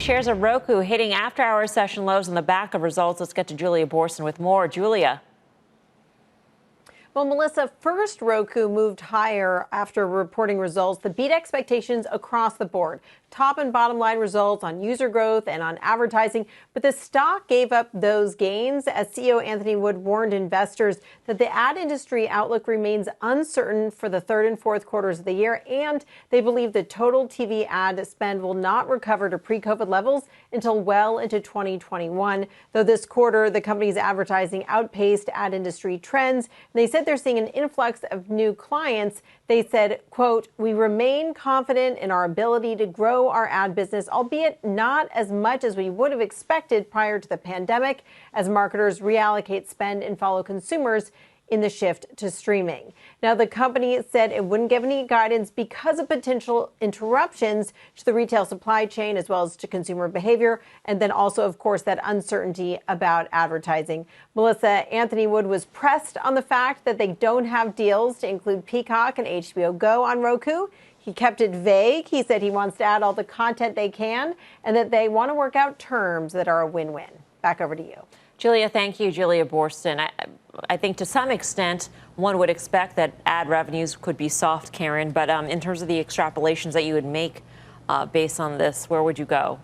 Shares of Roku hitting after-hour session lows on the back of results. Let's get to Julia Borson with more. Julia. Well, Melissa, first Roku moved higher after reporting results that beat expectations across the board. Top and bottom line results on user growth and on advertising. But the stock gave up those gains as CEO Anthony Wood warned investors that the ad industry outlook remains uncertain for the third and fourth quarters of the year. And they believe the total TV ad spend will not recover to pre-COVID levels until well into 2021. Though this quarter, the company's advertising outpaced ad industry trends. They said they're seeing an influx of new clients. They said, quote, "We remain confident in our ability to grow our ad business, albeit not as much as we would have expected prior to the pandemic, as marketers reallocate spend and follow consumers in the shift to streaming." Now, the company said it wouldn't give any guidance because of potential interruptions to the retail supply chain as well as to consumer behavior. And then also, of course, that uncertainty about advertising. Melissa, Anthony Wood was pressed on the fact that they don't have deals to include Peacock and HBO Go on Roku. He kept it vague. He said he wants to add all the content they can and that they want to work out terms that are a win-win. Back over to you. Julia, thank you. Julia Borson. I think to some extent, one would expect that ad revenues could be soft, Karen. But in terms of the extrapolations that you would make based on this, where would you go?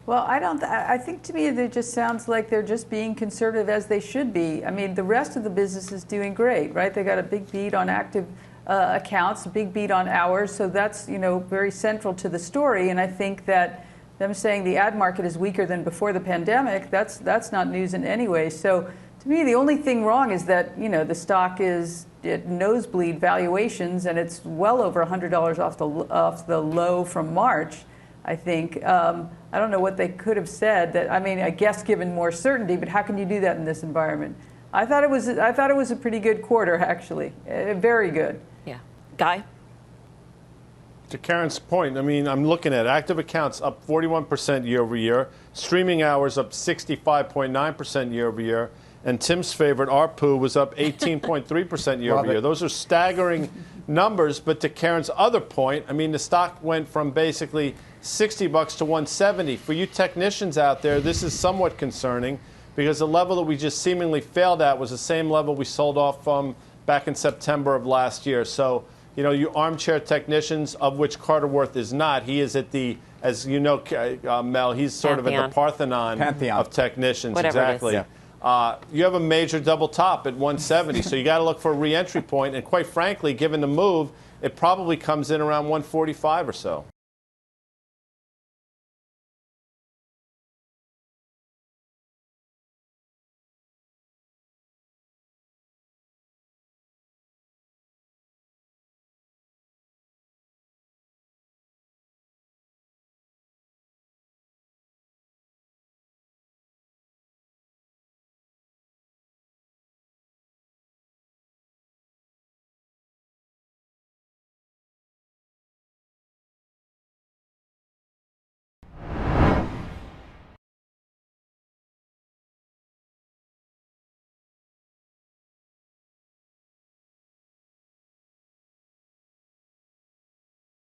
Well, I think to me it just sounds like they're just being conservative as they should be. I mean, the rest of the business is doing great, right? They got a big beat on active accounts, a big beat on hours. So that's, very central to the story. And I think that them saying the ad market is weaker than before the pandemic, that's not news in any way. So to me, the only thing wrong is that, the stock is at nosebleed valuations and it's well over $100 off the low from March, I think. I don't know what they could have said I guess given more certainty, but how can you do that in this environment? I thought it was a pretty good quarter, actually. Very good. Yeah. Guy? To Karen's point, I'm looking at active accounts up 41% year over year, streaming hours up 65.9% year over year, and Tim's favorite, ARPU, was up 18.3% year over year. Those are staggering numbers, but to Karen's other point, the stock went from basically $60 to $170. For you technicians out there, this is somewhat concerning because the level that we just seemingly failed at was the same level we sold off from back in September of last year. So, you armchair technicians, of which Carter Worth is not. He is at the, as you know, Mel, he's sort of at the Parthenon of technicians. Whatever exactly. You have a major double top at 170, so you got to look for a re-entry point. And quite frankly, given the move, it probably comes in around 145 or so.